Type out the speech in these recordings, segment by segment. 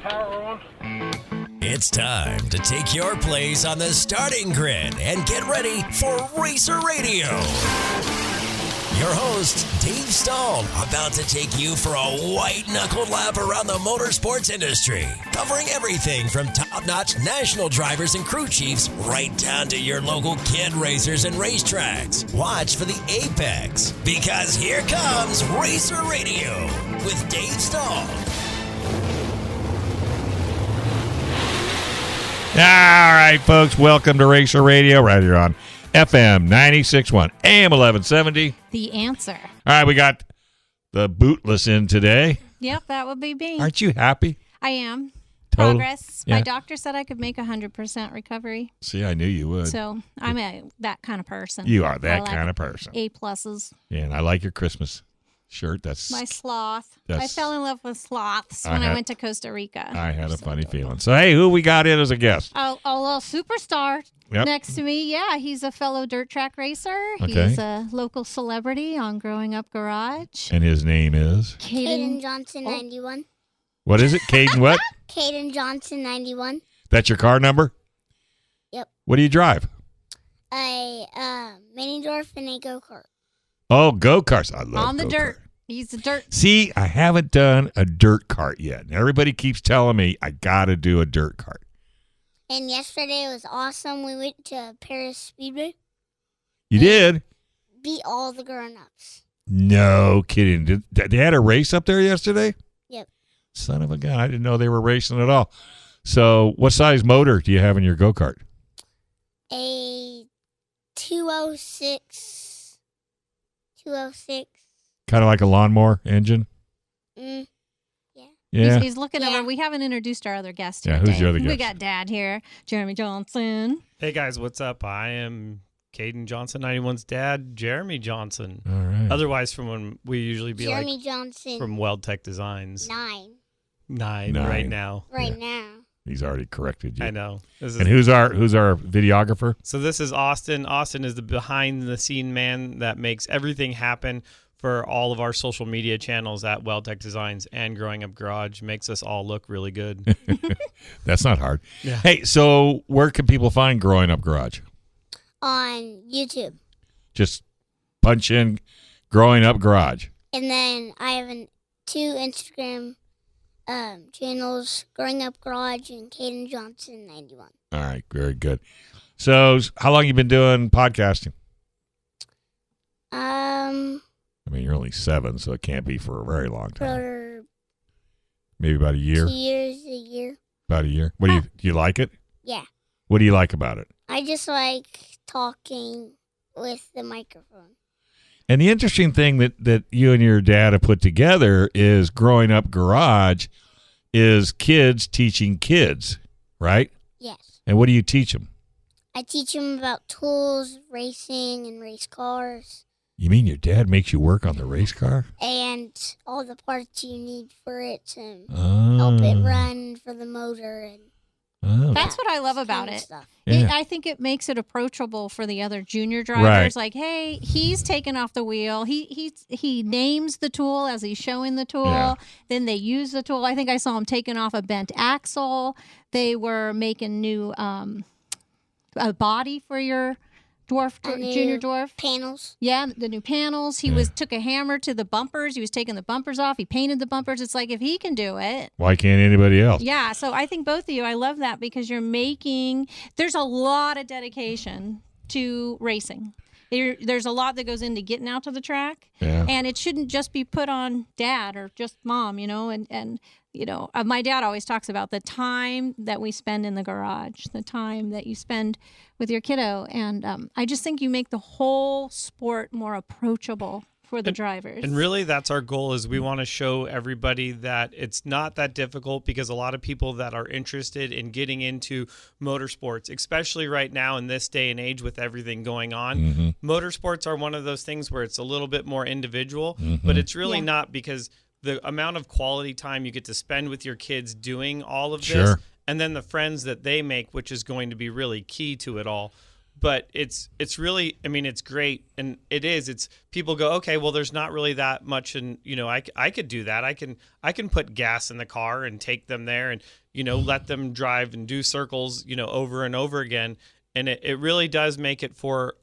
power on. It's time to take your place on the starting grid and get ready for Racer Radio. Your host, Dave Stahl, about to take you for a white-knuckled lap around the motorsports industry, covering everything from top-notch national drivers and crew chiefs right down to your local kid racers and racetracks. Watch for the apex, because here comes Racer Radio with Dave Stahl. All right, folks, welcome to Racer Radio right here on FM 96.1, AM 1170. The answer. All right, we got the bootless in today. Yep, that would be me. Aren't you happy? I am. Total? Progress. Yeah. My doctor said I could make 100% recovery. See, I knew you would. So I'm that kind of person. You are that I like kind of person. A pluses. Yeah, and I like your Christmas shirt. That's My sloth. I That's- fell in love with sloths when I went to Costa Rica. I had a funny feeling. So, hey, who we got in as a guest? A little superstar Yep. next to me. Yeah, he's a fellow dirt track racer. Okay. He's a local celebrity on Growing Up Garage. And his name is? Kaiden Johnson, 91. What is it? Kaiden what? Kaiden Johnson, 91. That's your car number? Yep. What do you drive? A mini dwarf and a go-kart. Oh, go-karts. I love On the go-kart. dirt. He's a dirt. See, I haven't done a dirt cart yet. And everybody keeps telling me I got to do a dirt cart. And yesterday was awesome. We went to Paris Speedway. You did? Beat all the grown-ups. No kidding. They had a race up there yesterday? Yep. Son of a gun. I didn't know they were racing at all. So what size motor do you have in your go-kart? A 206. Kind of like a lawnmower engine? Mm, Yeah. He's looking Yeah. over. We haven't introduced our other guest Yeah, here. who's Dave. your other We guest? got Dad here, Jeremy Johnson. Hey guys, what's up? I am Kaiden Johnson, 91's dad, Jeremy Johnson. All right. Otherwise, from when we usually be Jeremy like Johnson, from Weld Tech Designs. 9 Nine Nine. right now. right now. He's already corrected you. I know. And who's our videographer? So this is Austin. Austin is the behind-the-scene man that makes everything happen for all of our social media channels at Weld Tech Designs and Growing Up Garage. Makes us all look really good. That's not hard. Yeah. Hey, so where can people find Growing Up Garage? On YouTube. Just punch in Growing Up Garage. And then I have two Instagram channels, Growing Up Garage and Kaiden Johnson, 91. All right, very good. So how long you been doing podcasting? I mean, you're only 7, so it can't be for a very long time. For Maybe about a year. 2 years, a year. About a year. What do you like it? Yeah. What do you like about it? I just like talking with the microphone. And the interesting thing that you and your dad have put together is Growing Up Garage is kids teaching kids, right? Yes. And what do you teach them? I teach them about tools, racing, and race cars, You mean your dad makes you work on the race car? and all the parts you need for it to Oh. help it run for the motor and Oh. That's what I love about kind of it. stuff. Yeah. I think it makes it approachable for the other junior drivers. Right. Like, hey, he's taking off the wheel. He names the tool as he's showing the tool. Yeah. Then they use the tool. I think I saw him taking off a bent axle. They were making new a body for your junior dwarf. Panels. Yeah, the new panels. He took a hammer to the bumpers. He was taking the bumpers off. He painted the bumpers. It's like, if he can do it, Why can't anybody else? yeah, so I think both of you, I love that because there's a lot of dedication to racing. There's a lot that goes into getting out to the track, Yeah. and it shouldn't just be put on dad or just mom, my dad always talks about the time that we spend in the garage, the time that you spend with your kiddo, and I just think you make the whole sport more approachable for the drivers. And really, that's our goal, is we want to show everybody that it's not that difficult, because a lot of people that are interested in getting into motorsports, especially right now in this day and age with everything going on, motorsports are one of those things where it's a little bit more individual, but it's really not, because the amount of quality time you get to spend with your kids doing all of this, Sure. and then the friends that they make, which is going to be really key to it all. but it's really, I mean, it's great, and it's people go, okay, well, there's not really that much, and I could do that. I can put gas in the car and take them there, and let them drive and do circles over and over again, and it really does make it for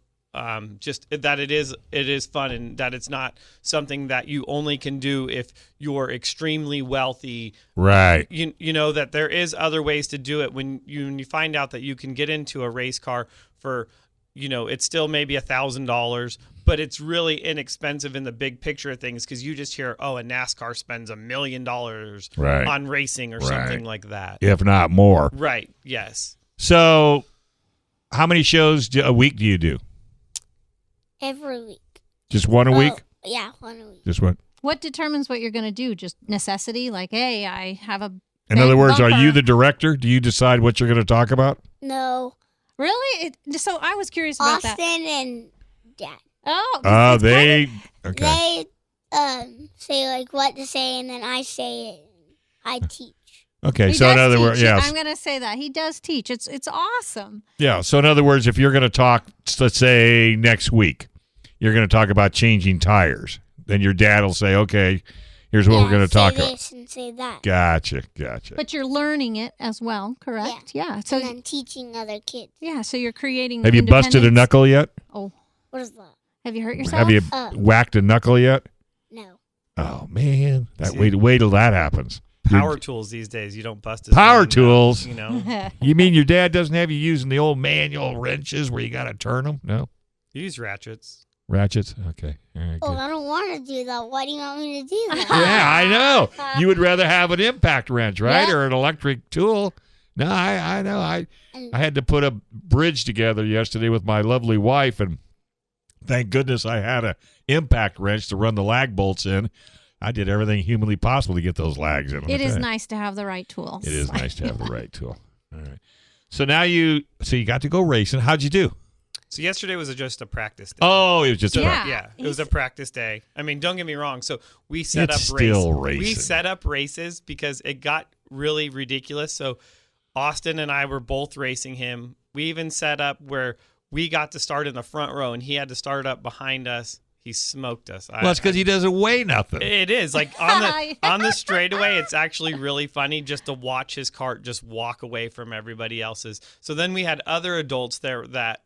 just that it is fun, and that it's not something that you only can do if you're extremely wealthy. Right. That there is other ways to do it when you find out that you can get into a race car for, it's still maybe $1,000, but it's really inexpensive in the big picture of things, because you just hear, a NASCAR spends $1 million right. on racing or something like that. If not more. Right. Yes. So how many shows a week do you do? Every week. Just one a week? Yeah, one a week. Just one. What determines what you're going to do? Just necessity? Like, hey, I have a In other words, bumper. are you the director? Do you decide what you're going to talk about? No. Really? So I was curious about Austin that. and Dad. Oh, Okay. They say like what to say, and then I say it. I teach. Okay, He so in does other words, teach. yes. I'm going to say that. He does teach. It's awesome. Yeah, so in other words, if you're going to talk, let's say next week, you're going to talk about changing tires, then your dad will say, okay, here's what we're going to talk say about. this and say that. Gotcha. But you're learning it as well, correct? Yeah. So And I'm teaching other kids. yeah, so you're creating Have you busted a independence. knuckle yet? Oh, What is that? have you hurt yourself? Have you whacked a knuckle yet? No. Oh, man. Wait till that happens. Power tools these days, you don't bust his Power hand, tools? You You mean your dad doesn't have you using the old manual wrenches where you got to turn them? No? use ratchets. Ratchets? Okay. All right, Oh, good. I don't want to do that. Why do you want me to do that? Yeah, I know. You would rather have an impact wrench, right? Yeah. Or an electric tool. No, I know. I had to put a bridge together yesterday with my lovely wife, and thank goodness I had a impact wrench to run the lag bolts in. I did everything humanly possible to get those lags in. It is nice to have the right tools. It is nice to have the right tool. All right. So now you got to go racing. How'd you do? So yesterday was just a practice day. Oh, it was just Yeah. It was a practice day. I mean, don't get me wrong. So we set It's up still races. We racing. set up races because it got really ridiculous. So Austin and I were both racing him. We even set up where we got to start in the front row, and he had to start up behind us. He smoked us. Well, that's because he doesn't weigh nothing. It is like on the straightaway. It's actually really funny just to watch his cart just walk away from everybody else's. So then we had other adults there that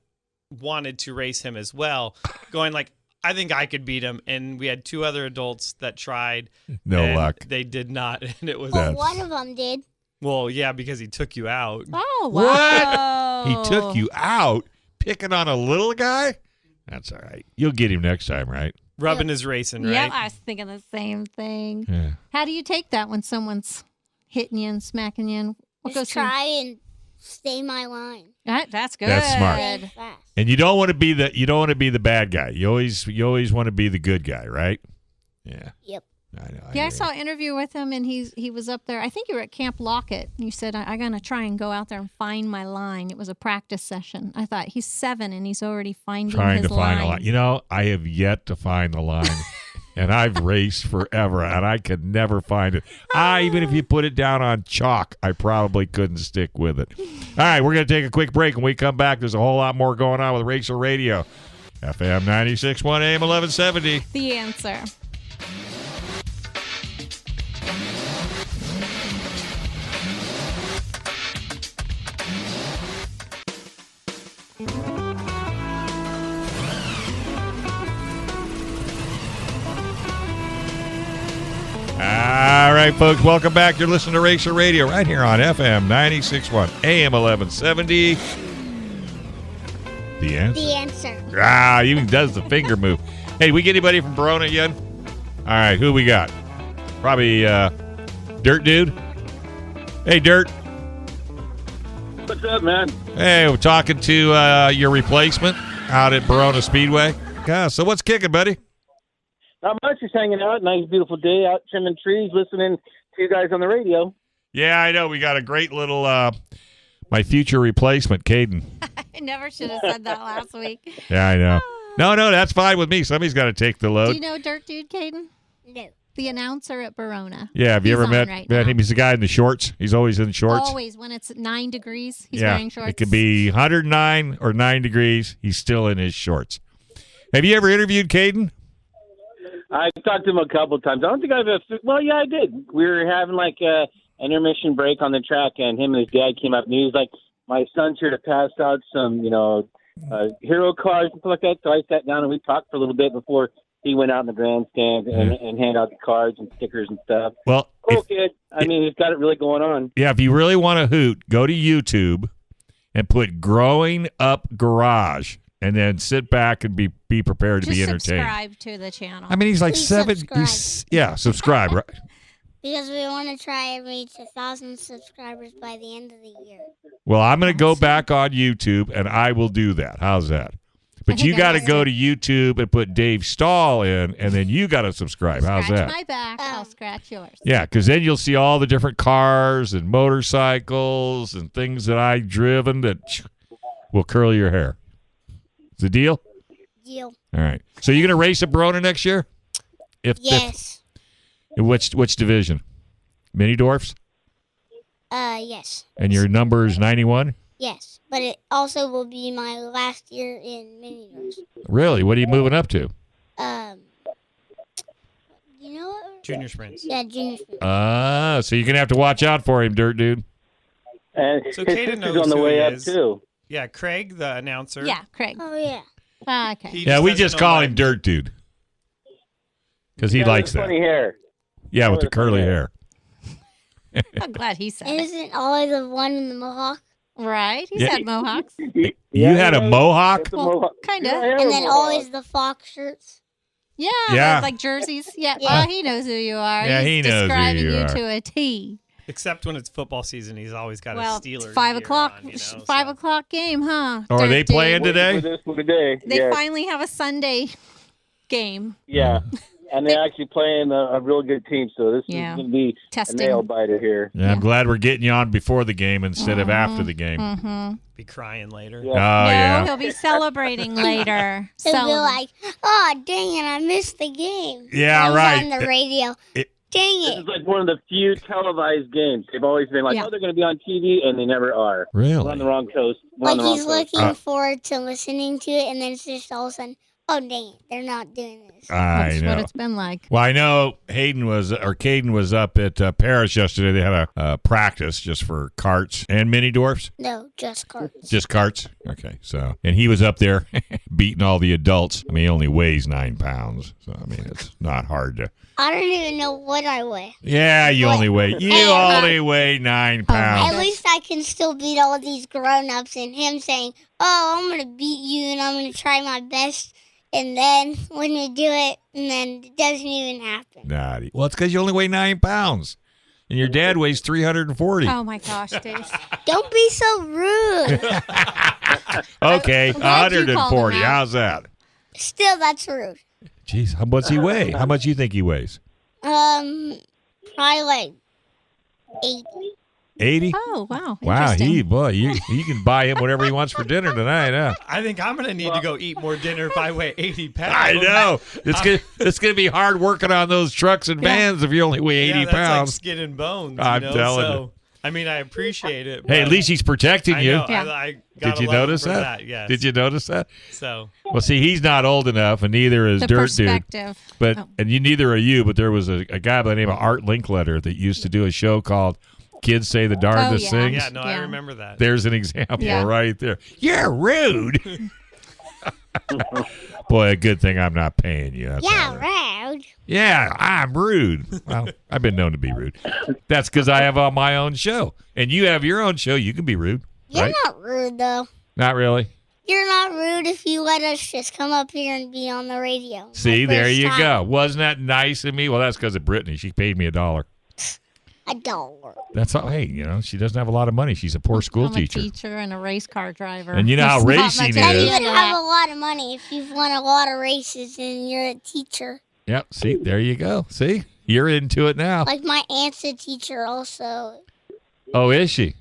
wanted to race him as well, going like, I think I could beat him. And we had two other adults that tried. No and luck. They did not, and it was Oh, one of them did. well, yeah, because he took you out. Oh, wow. He took you out picking on a little guy? That's all right. You'll get him next time, right? Rubbing is racing, right? Yeah, I was thinking the same thing. Yeah. How do you take that when someone's hitting you and smacking you? And what Just goes through- try and stay my line. That's good. That's smart. Stay fast. And you don't want to be the bad guy. You always want to be the good guy, right? Yeah. Yep. I know. Yeah, I hear saw an interview with him, and he was up there. I think you were at Camp Lockett. And you said, I'm going to try and go out there and find my line. It was a practice session. I thought, he's 7, and he's already finding trying his to find line. a line. You know, I have yet to find the line. And I've raced forever, and I could never find it. Even if you put it down on chalk, I probably couldn't stick with it. All right, we're going to take a quick break. When we come back, there's a whole lot more going on with Racer Radio. FM 96.1 AM 1170. The answer. All right, folks, welcome back. You're listening to Racer Radio right here on FM 96.1 AM 1170. The answer. The answer. He even does the finger move. Hey, we get anybody from Verona yet? All right, who we got? Probably Dirt Dude. Hey, Dirt. What's up, man? Hey, we're talking to your replacement out at Verona Speedway. Yeah, so what's kicking, buddy? Not much. Just hanging out. Nice, beautiful day out trimming trees, listening to you guys on the radio. Yeah, I know. We got a great little my future replacement, Kaiden. I never should have said that last week. Yeah, I know. No, that's fine with me. Somebody's got to take the Do load. you know Dirt Dude, Kaiden? No. the announcer at Verona. Yeah, have you He's ever on met right met now. him? He's the guy in the shorts. He's always in shorts. Always when it's 9 degrees, he's yeah, wearing shorts. it could be 109 or 9 degrees. He's still in his shorts. Have you ever interviewed Kaiden? I talked to him a couple of times. I don't think I've. Well, yeah, I did. We were having like a intermission break on the track, and him and his dad came up, and he was like, "My son's here to pass out some, hero cards and stuff like that." So I sat down and we talked for a little bit before he went out in the grandstand and hand out the cards and stickers and stuff. Well, Cool kid. I mean, he's got it really going on. yeah, if you really want to hoot, go to YouTube and put "Growing Up Garage," and then sit back and be prepared to be Just entertained. subscribe to the channel. I mean, he's like Please 7. subscribe. Subscribe. Right? Because we want to try and reach 1,000 subscribers by the end of the year. Well, I'm going to go back on YouTube, and I will do that. How's that? But think you got to that's go to YouTube and put Dave Stahl in, and then you got to subscribe. How's scratch that? my back, I'll scratch yours. Yeah, because then you'll see all the different cars and motorcycles and things that I've driven that will curl your hair. Is the deal? Deal. All right. So you're going to race at Verona next year? Yes. Which division? Mini Dwarfs? Yes. And your number is 91? Yes. But it also will be my last year in mini doors. Really? What are you moving up to? You know what? Junior sprints. Yeah, junior sprint. So you're going to have to watch out for him, Dirt Dude. And So his Kaiden sister's knows on the who way he up is. too. Yeah, Craig, the announcer. Yeah, Craig. Oh, yeah. Okay. He Yeah, we doesn't just know call about him Dirt Dude. Because he Yeah, likes with that. funny hair. Yeah, with the with the funny curly hair. hair. I'm glad he said it. Isn't Ollie the one in the mohawk? Right? He's Yeah. had mohawks. You had a mohawk? It's a Well, mohawk. kinda. Yeah, I have And a then mohawk. always the fox shirts. Yeah, Yeah. like jerseys. Yeah. Yeah. Oh, he knows who you are. Yeah, He's he knows who describing you are. to a T. Except when it's football season, he's always got Well, a Steelers. it's 5 gear o'clock. on, you know, 5 so. o'clock game, huh? Oh, are Dirt they Dude. playing Waiting today? for this for today. They yes. finally have a Sunday game. Yeah. And they're actually playing a real good team, so this Yeah. is going to be Testing. a nail biter here. Yeah, I'm glad we're getting you on before the game instead of after the game. Mm-hmm. Be crying later. Yeah. Oh, No, yeah. he'll be celebrating later. They'll be like, oh, dang it, I missed the game. Yeah, I was right. on the radio. It- Dang This it. is like one of the few televised games. They've always been like, Yeah. oh, they're going to be on TV, and they never are. We're on Really? the wrong coast. We're on Like the wrong he's coast. looking forward to listening to it, and then it's just all of a sudden, oh, dang it, they're not doing this. I That's know. what it's been like. Well, I know Kaiden was up at Paris yesterday. They had a practice just for carts and mini dwarfs. No, just cards. Just carts? Okay. So, and he was up there beating all the adults. I mean, he only weighs 9 pounds. So, I mean, it's not hard to. I don't even know what I weigh. Yeah, you What? only weigh 9 At pounds. least I can still beat all these grown-ups and him saying, oh, I'm going to beat you and I'm going to try my best. And then when we do it, and then it doesn't even happen. Naughty. Well, it's because you only weigh 9 pounds. And your dad weighs 340. Oh my gosh, Dave. Don't be so rude. Okay, I'm glad you called 140. him out. How's that? Still, that's rude. Jeez, how much he weigh? How much you think he weighs? Probably like 80. 80? Oh, wow. Wow, Interesting. you can buy him whatever he wants for dinner tonight, huh? I think I'm gonna need to go eat more dinner if I weigh 80 pounds. I know. It's gonna be hard working on those trucks and vans if you only weigh 80 Yeah, that's like pounds. skin and bones. I'm you know? telling so, you. I mean, I appreciate it. Hey, at but least he's protecting I you. know, Yeah. I Did gotta you love him notice for that? Yes. Did you notice that? So Well, see, he's not old enough, and neither is The Dirt Dude. perspective. But Oh. and you neither are you. But there was a guy by the name of Art Linkletter that used to do a show called "Kids Say the Darndest yeah. Things." yeah, no, I Yeah. remember that. There's an example Yeah. right there. You're rude. Boy, a good thing I'm not paying you. That's all Yeah, right. rude. Yeah, I'm rude. Well, I've been known to be rude. That's because I have my own show, and you have your own show. You can be rude, You're right? not rude, though. Not really. You're not rude if you let us just come up here and be on the radio. See, My there first you time. go. Wasn't that nice of me? Well, that's because of Brittany. She paid me $1. $1. That's all. Hey, she doesn't have a lot of money. She's a poor school I'm teacher. a teacher and a race car driver. And you know how There's not racing much is. And idea you would to have that. a lot of money if you've won a lot of races and you're a teacher. Yep. See, there you go. See, you're into it now. Like my aunt's a teacher also. Oh, is she?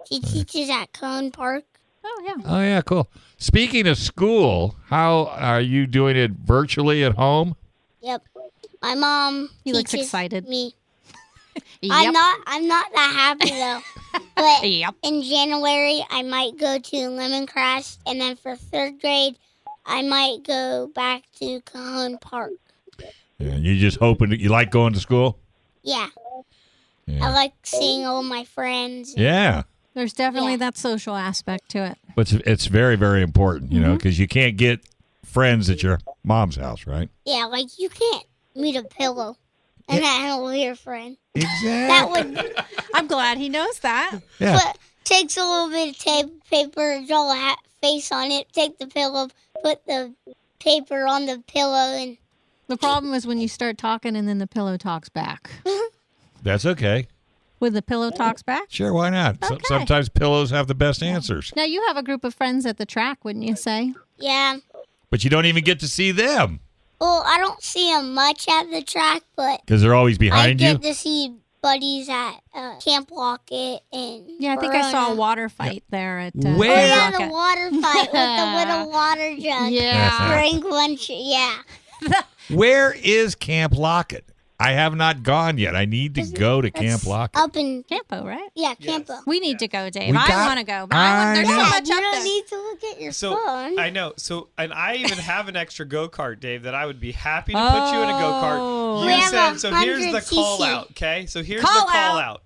She teaches at Cone Park. Oh, yeah. Oh, yeah, cool. Speaking of school, how are you doing it virtually at home? Yep. My mom He looks teaches excited. me. Yep. I'm not that happy though. But Yep. in January, I might go to Lemongrass, and then for 3rd grade, I might go back to Cajon Park. And you just hoping that you like going to school? Yeah, Yeah. I like seeing all my friends. Yeah. There's definitely Yeah. that social aspect to it. But it's very, very important, you know, because you can't get friends at your mom's house, right? Yeah, like you can't meet a pillow and that will be your friend. Exactly. That would I'm glad he knows that. Yeah. put, takes a little bit of tape, paper, draw a face on it, take the pillow, put the paper on the pillow, and The problem is when you start talking and then the pillow talks back. That's okay. When the pillow talks back? Sure, why not? Okay. Sometimes pillows have the best answers. Now, you have a group of friends at the track, wouldn't you say? yeah. But you don't even get to see them Well, I don't see them much at the track, but because they're always I behind you. get to see buddies at Camp Lockett and Yeah, I think I saw a Verona. water fight there at Oh Where? yeah, Camp the Rocket. water fight with the little water jug. Yeah. Drink one, yeah. Where is Camp Lockett? I have not gone yet. I need to go to Camp It's Lockett. Up in Campo, right? Campo. We need to go, Dave. We I got- want to go, but I there's know. so Yeah, much you up don't there. need to look at your So phone. I know. So and I even have an extra go kart, Dave, that I would be happy to put you in a go Oh. kart. We You have said a so. Here's the 100cc. call out. Okay, so here's Call the call out.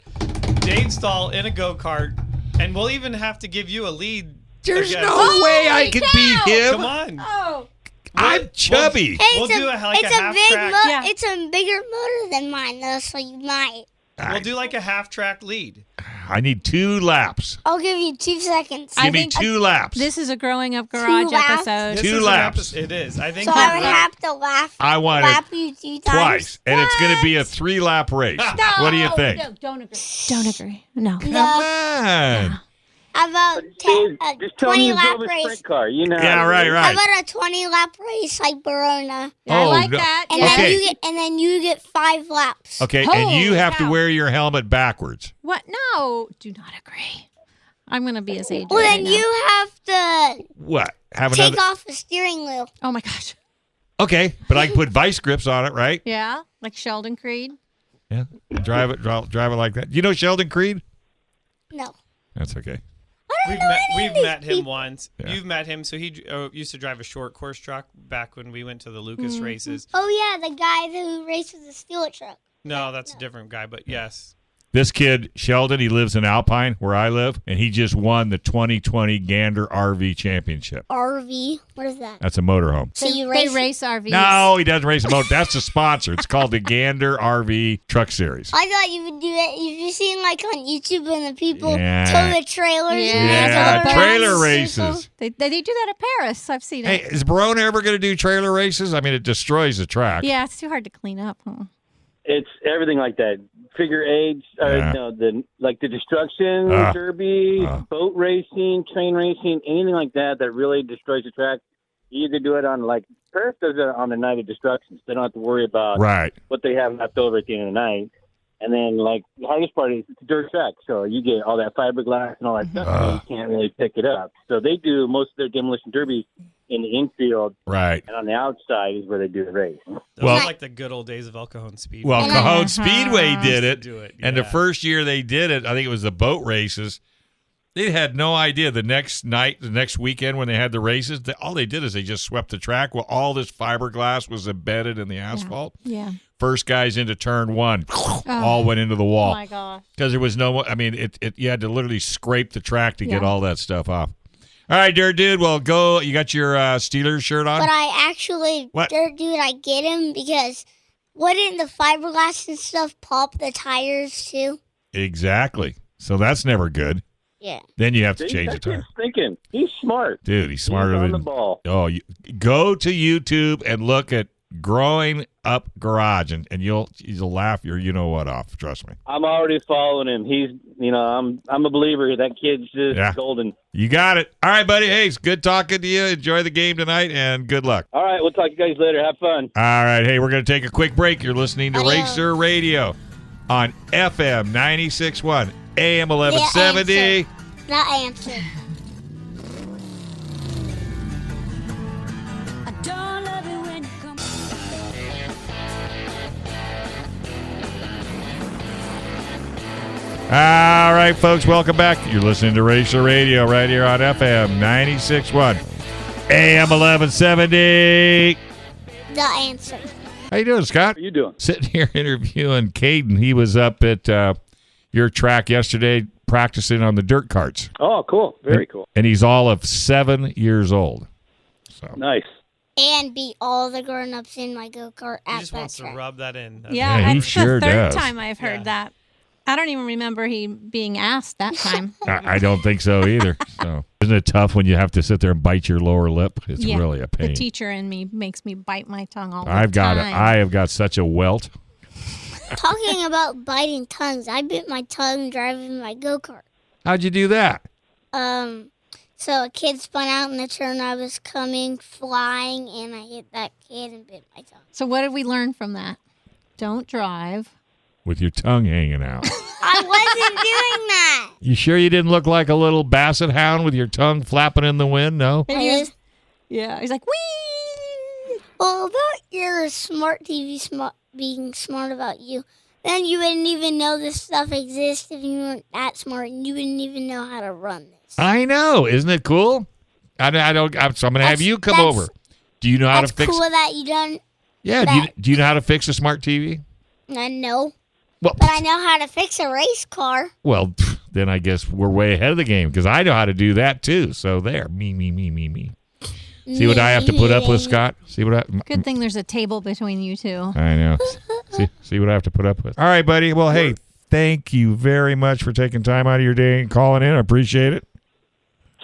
Dave Stahl in a go kart, and we'll even have to give you a lead. There's against- no way I Holy can cow! beat him. Come on. Oh. I'm chubby. Hey, We'll it's do a, like it's a a half big track. Yeah. It's a bigger motor than mine, though, so you might. We'll do like a half track lead. I need 2 laps. I'll give you 2 seconds. I Give me think 2 laps. This is a growing up garage laps? episode. This Two is an laps. It is. I think So you're I would right. have to I want lap it you 2 times. twice, and it's going to be a 3-lap race. What do you think? No, don't agree. Don't agree. No. Come No. on. About Dave, just tell me 20 you lap drove a race. sprint car. You know. Yeah, how to right, race. right. How about a 20 lap race like Verona? I Oh, like no. that. And Yeah. Okay. then you get 5 laps. Okay, and Holy you have to cow. wear your helmet backwards. What? No. Do not agree. I'm going to be his agent. Well, right then now. you have to What? Have take another? off the steering wheel. Oh, my gosh. Okay, but I can put vice grips on it, right? Yeah. Like Sheldon Creed. Yeah. Drive it like that. You know Sheldon Creed? No. That's okay. We've met him once. Yeah. You've met him. So he used to drive a short course truck back when we went to the Lucas races. Oh, yeah, the guy who races the steel truck. No, that's a different guy. But yes, This kid, Sheldon, he lives in Alpine, where I live, and he just won the 2020 Gander RV Championship. RV. What is that? That's a motorhome. So you They race. race RVs. No, he doesn't race a motor. That's the sponsor. It's called the Gander RV Truck Series. I thought you would do it. You've seen like on YouTube when the people Yeah. tow the trailers. Yeah. and they Yeah, go around trailer in races. circles. They do that at Paris. I've seen Hey, it. is Verona ever going to do trailer races? I mean, it destroys the track. Yeah, it's too hard to clean up. Huh? It's everything like that. Figure eights, Yeah. the destruction derby, boat racing, train racing, anything like that really destroys the track. You either do it on Paris does it on the night of destruction, so they don't have to worry about Right. what they have left over at the end of the night. And then the hardest part is it's a dirt track, so you get all that fiberglass and all that stuff, and you can't really pick it up. So they do most of their demolition derbies in the infield, Right. and on the outside is where they do the race. those Well- are like the good old days of El Cajon Speed. Well, And Cajon I- Speedway did it. Do it, And the yeah. first year they did it, I think it was the boat races. They had no idea the next weekend when they had the races, all they did is they just swept the track. Well, all this fiberglass was embedded in the asphalt. Yeah. First guys into turn 1, all went into the wall. Oh my gosh. Because there was no, I mean, you had to literally scrape the track to get Yeah. all that stuff off. All right, Dirt Dude, well, go. You got your Steelers shirt on? But I actually, What? Dirt Dude, I get him because wouldn't the fiberglass and stuff pop the tires too? Exactly. So that's never good. Yeah. Then you have to See, change the that tire. kid's thinking. He's smart. Dude, he's smarter He's on than the ball. Oh, go to YouTube and look at Growing Up Garage, and you'll laugh your you know what off. Trust me. I'm already following him. He's, I'm a believer. That kid's just Yeah. golden. You got it. All right, buddy. Hey, it's good talking to you. Enjoy the game tonight, and good luck. All right, we'll talk to you guys later. Have fun. All right. Hey, we're going to take a quick break. You're listening to Adios. Racer Radio on FM 96.1, AM 1170. The answer. All right, folks, welcome back. You're listening to Racer Radio right here on FM 96.1, AM 1170. The answer. How you doing, Scott? How you doing? Sitting here interviewing Kaiden. He was up at your track yesterday practicing on the dirt carts. Oh, cool. Very cool. And he's all of 7 years old. So Nice. And beat all the grown-ups in my go-kart He at just that wants to track. rub that in. Yeah, Yeah, he it's sure the third does. time I've heard Yeah. that. I don't even remember he being asked that time. I don't think so either. So isn't it tough when you have to sit there and bite your lower lip? It's Yeah, really a pain. The teacher in me makes me bite my tongue all the I time. have got such a welt. Talking about biting tongues, I bit my tongue driving my go-kart. How'd you do that? So a kid spun out in the turn. I was coming, flying, and I hit that kid and bit my tongue. So what did we learn from that? Don't drive. With your tongue hanging out. I wasn't doing that. You sure you didn't look like a little basset hound with your tongue flapping in the wind? No? Maybe he was- yeah, he's like, wee! Well, about your smart TV being smart about you, then you wouldn't even know this stuff exists if you weren't that smart, and you wouldn't even know how to run this. I know. Isn't it cool? So I'm going to have you come over. Do you know how to That's fix cool that you don't. Yeah, do you know how to fix a smart TV? No, Well, but I know how to fix a race car. well, then I guess we're way ahead of the game because I know how to do that too. So there, me. See what I have to put up with, Scott? See what I Good thing there's a table between you two. I know. See what I have to put up with. All right, buddy. Well, hey, thank you very much for taking time out of your day and calling in. I appreciate it.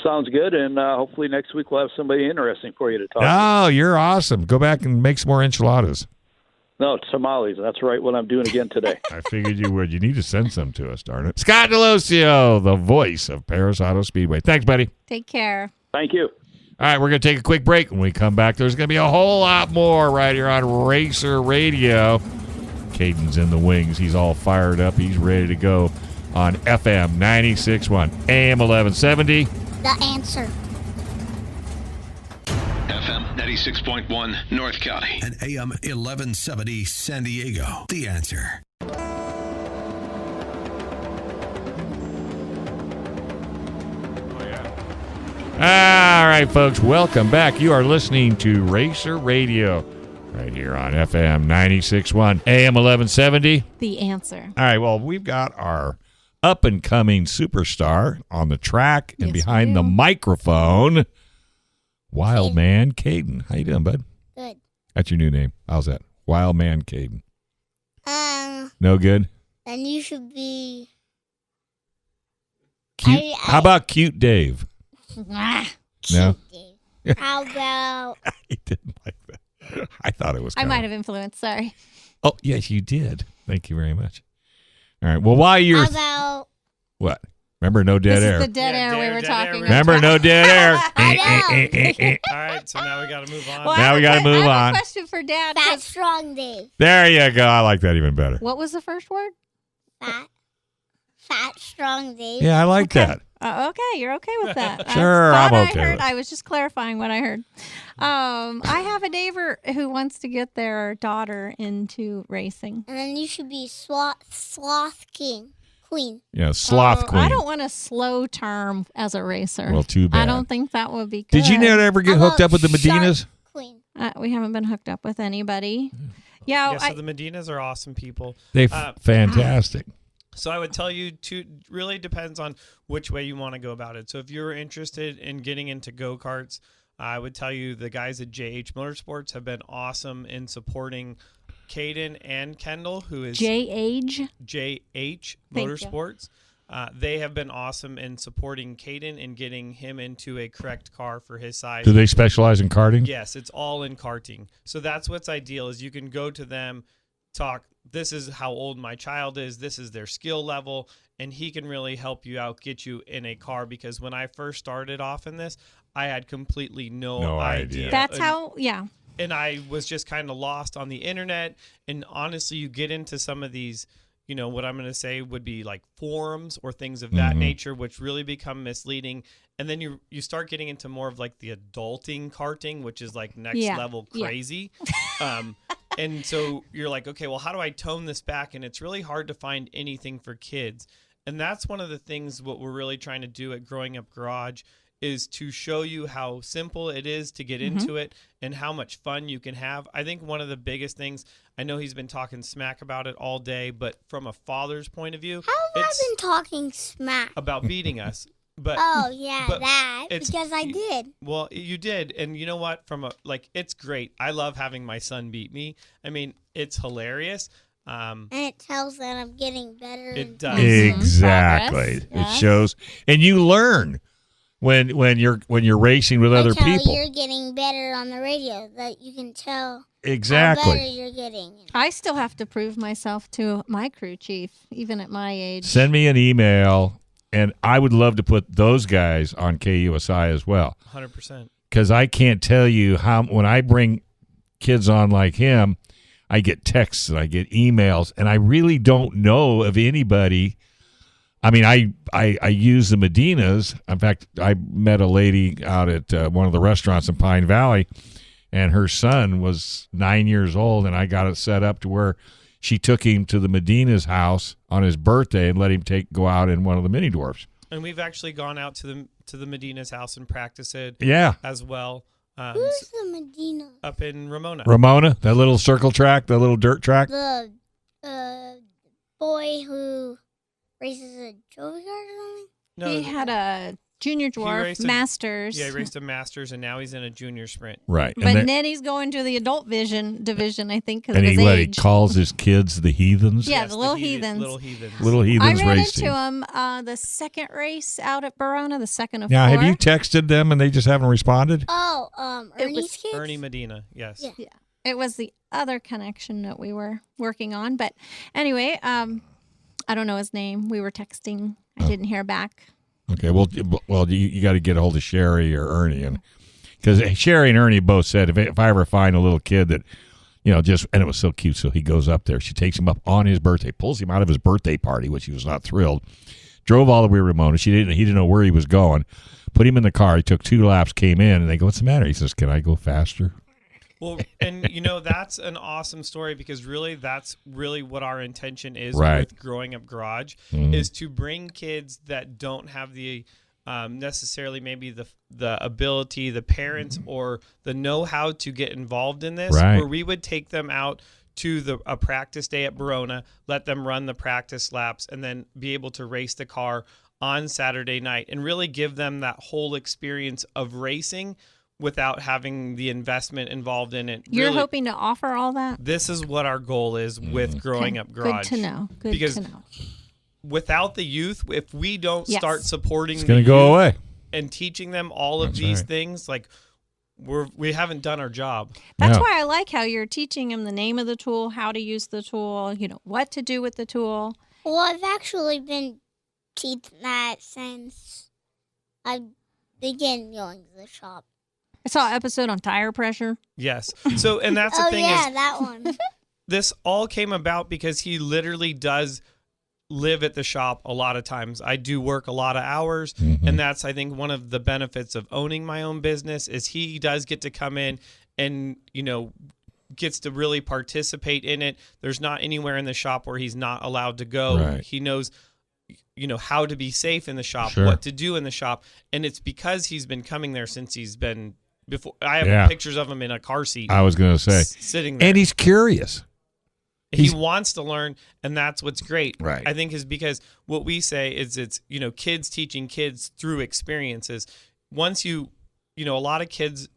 Sounds good, and hopefully next week we'll have somebody interesting for you to talk to. Oh, you're awesome. Go back and make some more enchiladas. No, tamales. That's right, what I'm doing again today. I figured you would. You need to send some to us, darn it. Scott Delosio, the voice of Paris Auto Speedway. Thanks, buddy. Take care. Thank you. All right, we're going to take a quick break. When we come back, there's going to be a whole lot more right here on Racer Radio. Kaiden's in the wings. He's all fired up. He's ready to go on FM 96.1, AM 1170. The answer. FM 96.1 North County and AM 1170 San Diego. The answer. All right, folks, welcome back. You are listening to Racer Radio right here on FM 96.1, AM 1170. The answer. All right, well, we've got our up-and-coming superstar on the track and Yes, behind we the do. microphone, Wild Man Kaiden. How you doing, bud? Good. That's your new name. How's that? Wild Man Kaiden. Um, No good? then you should be. Cute. I- How about Cute Dave? Ah, No? Dave. How about He didn't like that. I thought it was I kinda- might have influenced. Sorry. Oh, yes, you did. Thank you very much. All right. Well, while you're... how about What? Remember no dead This air. is the dead Yeah, air we dead were air talking right. about. Remember no dead air. I All right, so now we got to move on. Well, Now we gotta move I have on. a question for Dad. fat 'cause- strong Dave? There you go. I like that even better. What was the first word? Fat strong Dave. Yeah, I like that. Okay, you're okay with that. Sure, I thought I'm okay I heard. with it. I was just clarifying what I heard. I have a neighbor who wants to get their daughter into racing. And then you should be sloth queen. Yeah, sloth Oh, queen. I don't want a slow term as a racer. Well, too bad. I don't think that would be good. Did you never ever get How hooked up with the about shark Medinas? Queen. We haven't been hooked up with anybody. Yeah, Yeah, so the Medinas are awesome people. They Uh, fantastic. So I would tell you to really depends on which way you want to go about it. So if you're interested in getting into go-karts, I would tell you the guys at JH Motorsports have been awesome in supporting Kaiden and Kendall, who is JH. JH Thank you. Motorsports. They have been awesome in supporting Kaiden and getting him into a correct car for his size. Do they specialize in karting? Yes, it's all in karting. So that's what's ideal is you can go to them, talk, this is how old my child is, this is their skill level, and he can really help you out, get you in a car, because when I first started off in this, I had completely no idea. That's And- how. Yeah. and I was just kind of lost on the internet. And honestly, you get into some of these, you know, what I'm going to say would be like forums or things of that nature, which really become misleading. And then you start getting into more of like the adulting karting, which is like next Yeah. level Yeah. crazy. And so you're like, okay, well, how do I tone this back? And it's really hard to find anything for kids. And that's one of the things what we're really trying to do at Growing Up Garage is to show you how simple it is to get into it and how much fun you can have. I think one of the biggest things, I know he's been talking smack about it all day, but from a father's point of view, How have I been talking smack? about beating us. But Oh, yeah, but that. it's- Because I did. well, you did, and you know what? It's great. I love having my son beat me. I mean, it's hilarious. And it tells that I'm getting better. It does. Exactly. Progress, It yes. shows, and you learn when you're racing with other That's how people. you're getting better on the radio. That you can tell how Exactly. better you're getting. I still have to prove myself to my crew chief, even at my age. Send me an email, and I would love to put those guys on KUSI as well. 100%. Because I can't tell you how, when I bring kids on like him, I get texts and I get emails, and I really don't know of anybody. I mean, I use the Medinas. In fact, I met a lady out at one of the restaurants in Pine Valley, and her son was 9 years old, and I got it set up to where she took him to the Medina's house on his birthday and let him go out in one of the mini dwarfs. And we've actually gone out to the Medina's house and practice it Yeah. as well. Who's the Medina? Up in Ramona. Ramona, that little circle track, that little dirt track. The boy who races a trophy car or something? No, He had a junior dwarf raced a- masters. yeah, he raced a Masters, and now he's in a junior sprint. Right. But then he's going to the adult division, I think, because of and his he age. calls his kids the heathens. Yeah, Yes, the little heathen- heathens. Little heathens. Little I heathens ran racing. into him the second race out at Verona, the second of Now, four. have you texted them and they just haven't responded? Oh, It Ernie's was kids? Ernie Medina, yes. Yeah. It was the other connection that we were working on. But anyway, I don't know his name. We were texting. I didn't hear back. Okay, well, you got to get a hold of Sherry or Ernie, and because Sherry and Ernie both said if I ever find a little kid that, and it was so cute, so he goes up there. She takes him up on his birthday, pulls him out of his birthday party, which he was not thrilled. Drove all the way to Ramona. He didn't know where he was going. Put him in the car. He took 2 laps, came in, and they go, "What's the matter?" He says, "Can I go faster?" Well, and that's an awesome story because really that's really what our intention is Right. with Growing Up Garage Mhm. is to bring kids that don't have the necessarily maybe the ability, the parents, or the know-how to get involved in this, Right. where we would take them out to a practice day at Verona, let them run the practice laps, and then be able to race the car on Saturday night and really give them that whole experience of racing without having the investment involved in it. You're Really, hoping to offer all that? this is what our goal is with Growing Okay, Up Garage. Good to know. Good Because to know. without the youth, if we don't Yes. start supporting It's going to go youth away. and teaching them all of That's these right. things, like we haven't done our job. That's Yeah. why I like how you're teaching him the name of the tool, how to use the tool, what to do with the tool. Well, I've actually been teaching that since I began going to the shop. I saw an episode on tire pressure. Yes. So, and that's the Oh, thing yeah, is, that one. this all came about because he literally does live at the shop a lot of times. I do work a lot of hours, and that's, I think, one of the benefits of owning my own business is he does get to come in and, gets to really participate in it. There's not anywhere in the shop where he's not allowed to go. Right. He knows how to be safe in the shop, Sure. what to do in the shop, and it's because he's been coming there since he's been before. I have Yeah. pictures of him in a car seat I was going to say. sitting there. And he's curious. He He's- wants to learn, and that's what's great. Right. I think is because what we say is it's kids teaching kids through experiences. Once a lot of kids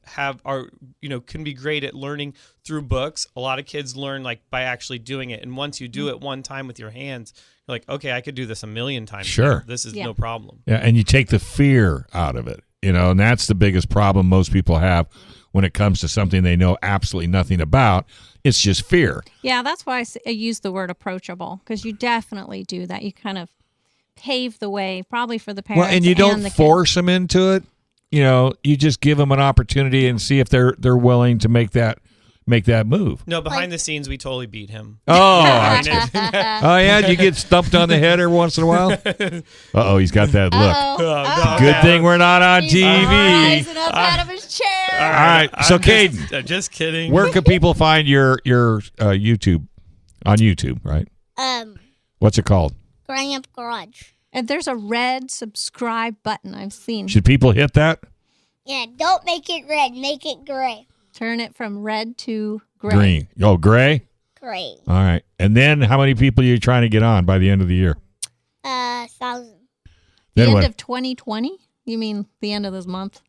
can be great at learning through books. A lot of kids learn by actually doing it, and once you do it one time with your hands, you're like, okay, I could do this a million times. Sure. now. This is Yeah. no problem. Yeah, and you take the fear out of it, and that's the biggest problem most people have when it comes to something they know absolutely nothing about. It's just fear. Yeah, that's why I use the word approachable, because you definitely do that. You kind of pave the way, probably for the parents. Well, and you don't the force them into it. You just give them an opportunity and see if they're willing to make that move. No, behind the scenes, we totally beat him. Oh, I mean, oh yeah, you get stumped on the head every once in a while. Uh-oh, he's got that look. Oh, Good no. thing we're not on He's TV. rising up out of his chair. All right, so I'm Kaiden, just kidding. where can people find your YouTube on YouTube? Right? Um, What's it called? Growing Up Garage. And there's a red subscribe button I've seen. Should people hit that? Yeah, don't make it red. Make it gray. Turn it from red to gray. Green. Oh, gray? Gray. All right. And then how many people are you trying to get on by the end of the year? 1,000. The Then end what? of 2020? You mean the end of this month?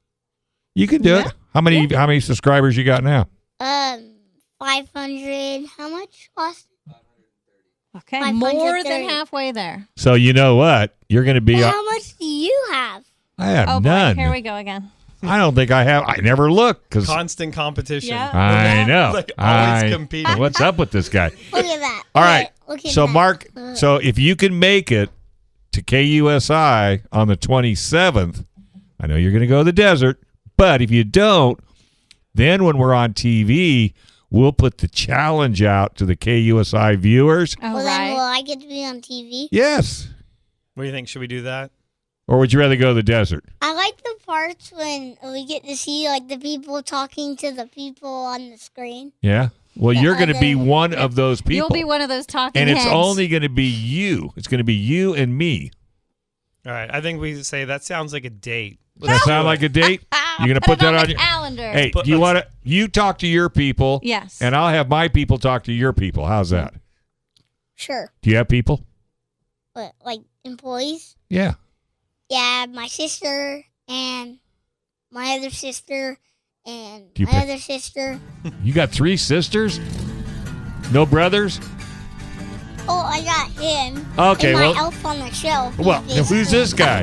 You can do Yeah. it. How many subscribers you got now? 500. How much, Austin? Okay, 530. more than halfway there. So you know what? You're going to be. Well, how much do you have? I have Oh, none. boy, here we go again. I don't think I have. I never look because Constant competition. Yeah. I know. Like, always competing. What's up with this guy? Look at that. All right. Look at So that. Mark, so if you can make it to KUSI on the 27th, I know you're going to go to the desert, but if you don't, then when we're on TV, we'll put the challenge out to the KUSI viewers. Oh, Well, then will right. I get to be on TV? Yes. What do you think? Should we do that? Or would you rather go to the desert? I like the parts when we get to see like the people talking to the people on the screen. Yeah. Well, you're going to be one of those people. You'll be one of those talking and it's heads. only going to be you. It's going to be you and me. All right. I think we say that sounds like a date. Does that sound like a date? You're going to put that on the your calendar. Hey, But do you let's- want to? You talk to your people. Yes. And I'll have my people talk to your people. How's that? Sure. Do you have people? But like employees? Yeah. Yeah, my sister and my other sister and Do you my pick- other sister. You got 3 sisters? No brothers? Oh, I got him. Okay, and my well- elf on the shelf. Well, He's who's this guy?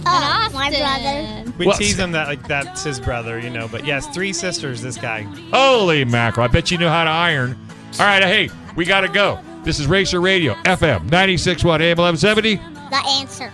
Oh, my brother. Austin. We Well- tease him that like that's his brother, you know. But yes, 3 sisters. This guy. Holy mackerel. I bet you know how to iron. All right, hey, we got to go. This is Racer Radio, FM 96.1 AM 1170. The answer.